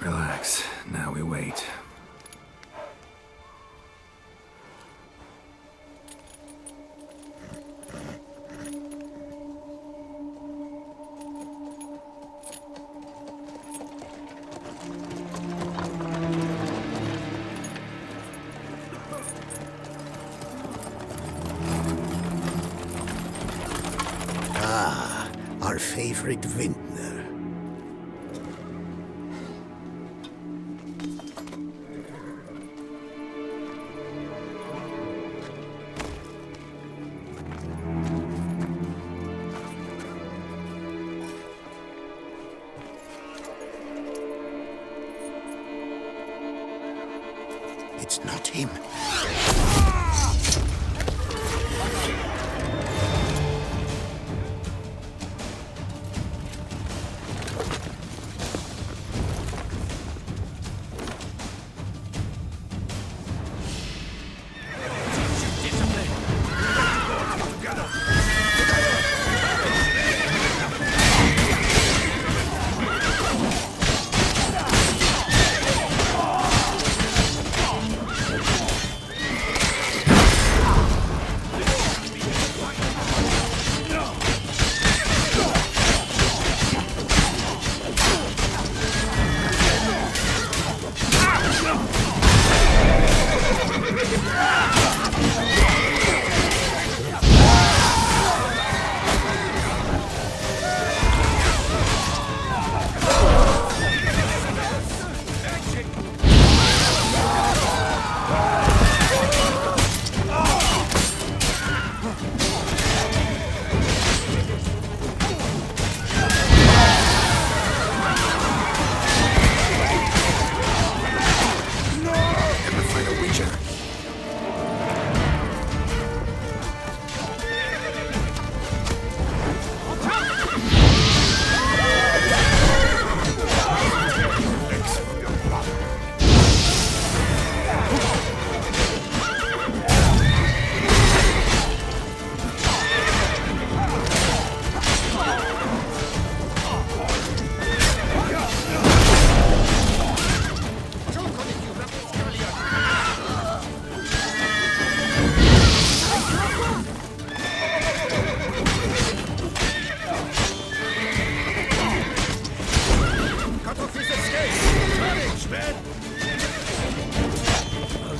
Relax. Now we wait. Our favorite vintner. It's not him.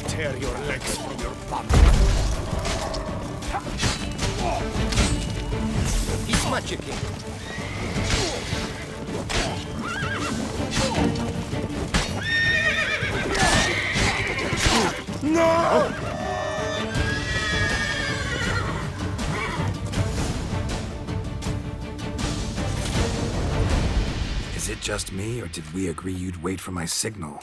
Tear your legs from your bum. He's magicking. No! Is it just me, or did we agree you'd wait for my signal?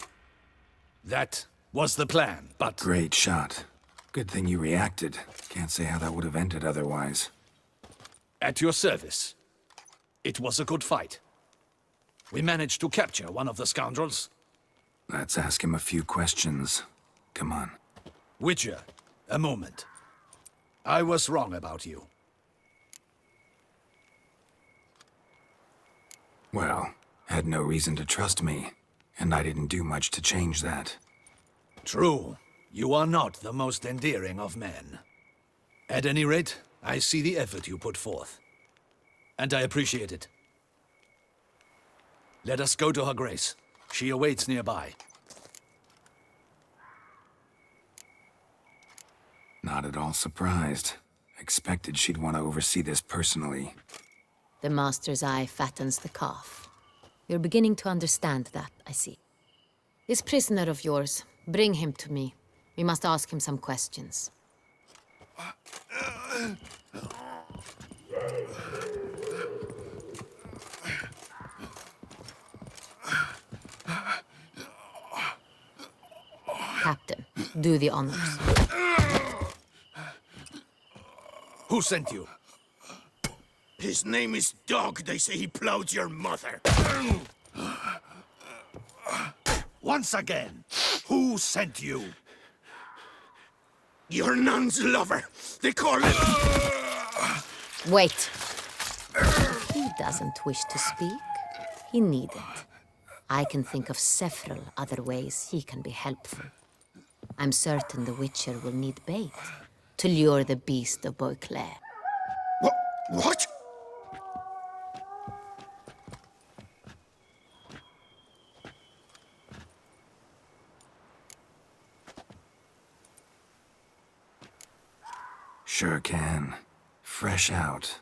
That was the plan, but... Great shot. Good thing you reacted. Can't say how that would have ended otherwise. At your service. It was a good fight. We managed to capture one of the scoundrels. Let's ask him a few questions. Come on. Witcher, a moment. I was wrong about you. Well, had no reason to trust me, and I didn't do much to change that. True. You are not the most endearing of men. At any rate, I see the effort you put forth. And I appreciate it. Let us go to her grace. She awaits nearby. Not at all surprised. Expected she'd want to oversee this personally. The Master's eye fattens the calf. You're beginning to understand that, I see. This prisoner of yours, bring him to me. We must ask him some questions. Captain, do the honors. Who sent you? His name is Dog. They say he plowed your mother. Once again, who sent you? Your nun's lover. They call him... Wait. He doesn't wish to speak. He needn't. I can think of several other ways he can be helpful. I'm certain the Witcher will need bait to lure the beast of Beauclair. What? Sure can. Fresh out.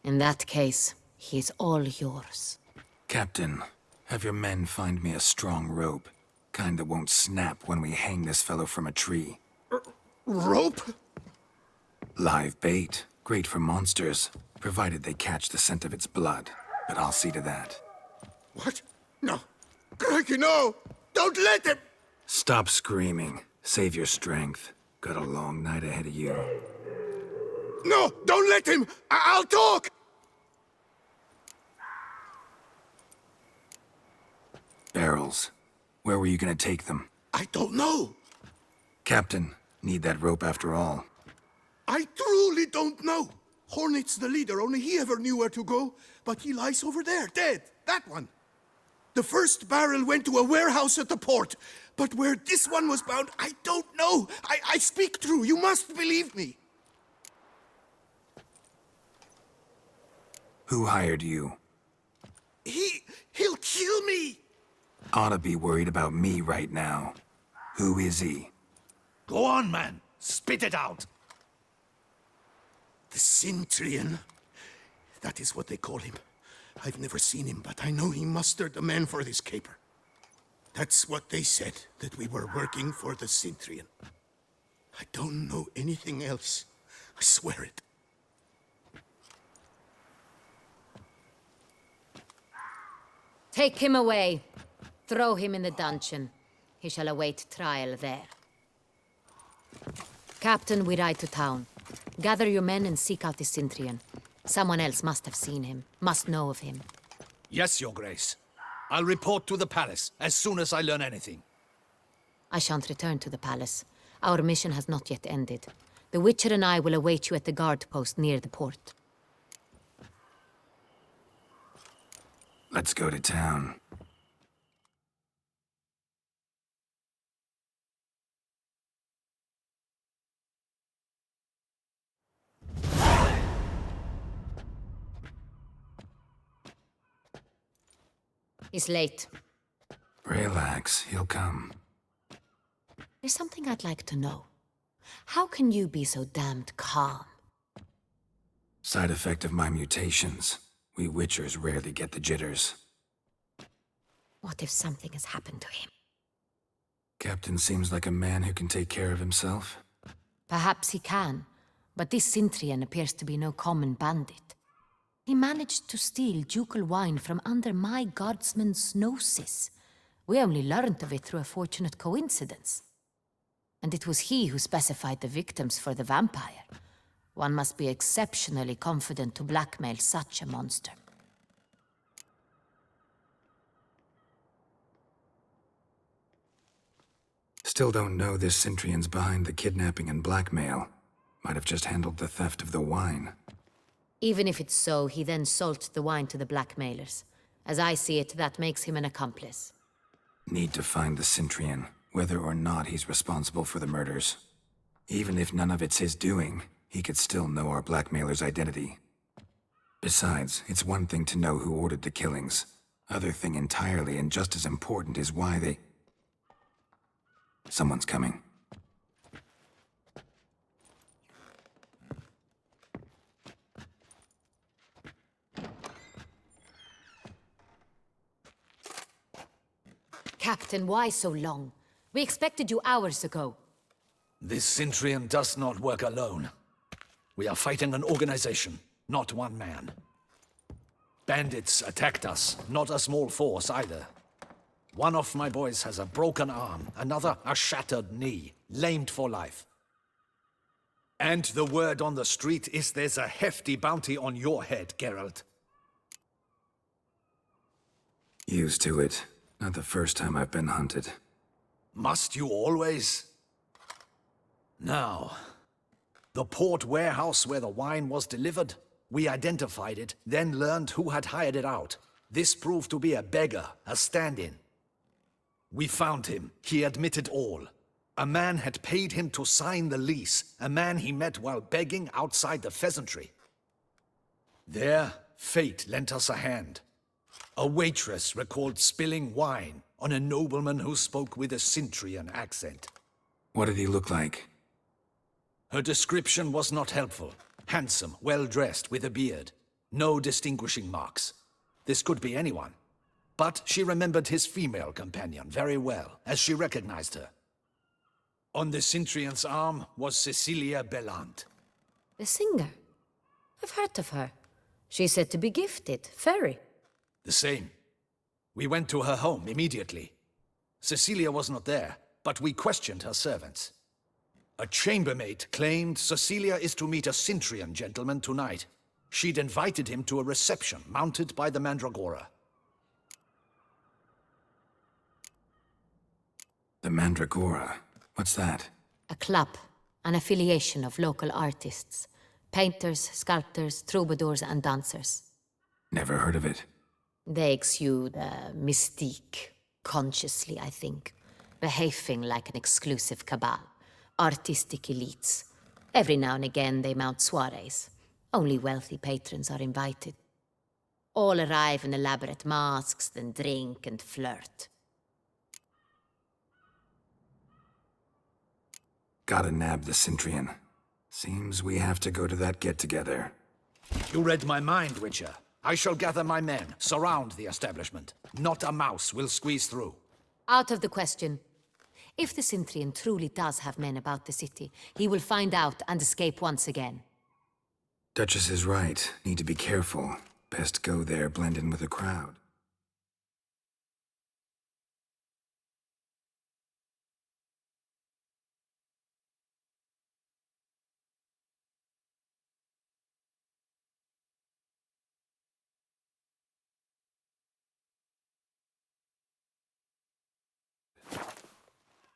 In that case, he's all yours. Captain, have your men find me a strong rope. Kind that won't snap when we hang this fellow from a tree. Rope? Live bait. Great for monsters, provided they catch the scent of its blood. But I'll see to that. What? No. Crikey, no! Don't let him! Stop screaming. Save your strength. Got a long night ahead of you. No! Don't let him! I'll talk! Barrels. Where were you gonna take them? I don't know. Captain, need that rope after all. I truly don't know. Hornet's the leader, only he ever knew where to go. But he lies over there, dead. That one. The first barrel went to a warehouse at the port. But where this one was bound, I don't know. I speak true. You must believe me. Who hired you? He'll kill me. Ought to be worried about me right now. Who is he? Go on, man. Spit it out. The Cintrian. That is what they call him. I've never seen him, but I know he mustered the men for this caper. That's what they said, that we were working for the Cintrian. I don't know anything else. I swear it. Take him away. Throw him in the dungeon. He shall await trial there. Captain, we ride to town. Gather your men and seek out the Cintrian. Someone else must have seen him, must know of him. Yes, Your Grace. I'll report to the palace as soon as I learn anything. I shan't return to the palace. Our mission has not yet ended. The Witcher and I will await you at the guard post near the port. Let's go to town. He's late. Relax, he'll come. There's something I'd like to know. How can you be so damned calm? Side effect of my mutations. We Witchers rarely get the jitters. What if something has happened to him? Captain seems like a man who can take care of himself. Perhaps he can, but this Cintrian appears to be no common bandit. He managed to steal ducal wine from under my guardsman's noses. We only learned of it through a fortunate coincidence. And it was he who specified the victims for the vampire. One must be exceptionally confident to blackmail such a monster. Still don't know this Cintrian's behind the kidnapping and blackmail. Might have just handled the theft of the wine. Even if it's so, he then sold the wine to the blackmailers. As I see it, that makes him an accomplice. Need to find the Cintrian, whether or not he's responsible for the murders. Even if none of it's his doing, he could still know our blackmailer's identity. Besides, it's one thing to know who ordered the killings. Other thing entirely, and just as important, is why they... Someone's coming. Captain, why so long? We expected you hours ago. This Cintrian does not work alone. We are fighting an organization, not one man. Bandits attacked us, not a small force either. One of my boys has a broken arm, another a shattered knee, lamed for life. And the word on the street is there's a hefty bounty on your head, Geralt. Used to it. Not the first time I've been hunted. Must you always? Now, the port warehouse where the wine was delivered, we identified it, then learned who had hired it out. This proved to be a beggar, a stand-in. We found him. He admitted all. A man had paid him to sign the lease, a man he met while begging outside the pheasantry. There, fate lent us a hand. A waitress recalled spilling wine on a nobleman who spoke with a Cintrian accent. What did he look like? Her description was not helpful. Handsome, well-dressed, with a beard. No distinguishing marks. This could be anyone. But she remembered his female companion very well, as she recognized her. On the Cintrian's arm was Cecilia Bellant. The singer. I've heard of her. She's said to be gifted, fairy. The same. We went to her home immediately. Cecilia was not there, but we questioned her servants. A chambermaid claimed Cecilia is to meet a Cintrian gentleman tonight. She'd invited him to a reception mounted by the Mandragora. The Mandragora? What's that? A club, an affiliation of local artists. Painters, sculptors, troubadours, and dancers. Never heard of it. They exude mystique, consciously, I think. Behaving like an exclusive cabal. Artistic elites. Every now and again they mount soirees. Only wealthy patrons are invited. All arrive in elaborate masks, then drink and flirt. Gotta nab the Cintrian. Seems we have to go to that get-together. You read my mind, Witcher. I shall gather my men, surround the establishment. Not a mouse will squeeze through. Out of the question. If the Cintrian truly does have men about the city, he will find out and escape once again. Duchess is right. Need to be careful. Best go there, blend in with the crowd.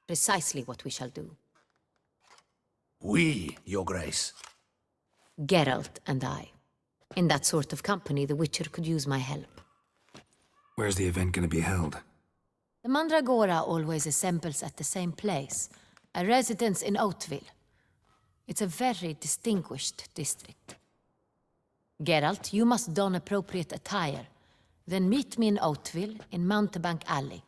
Precisely what we shall do. We, Your Grace. Geralt and I. In that sort of company, the Witcher could use my help. Where's the event gonna be held? The Mandragora always assembles at the same place, a residence in Oatville. It's a very distinguished district. Geralt, you must don appropriate attire. Then meet me in Oatville, in Mountebank Alley.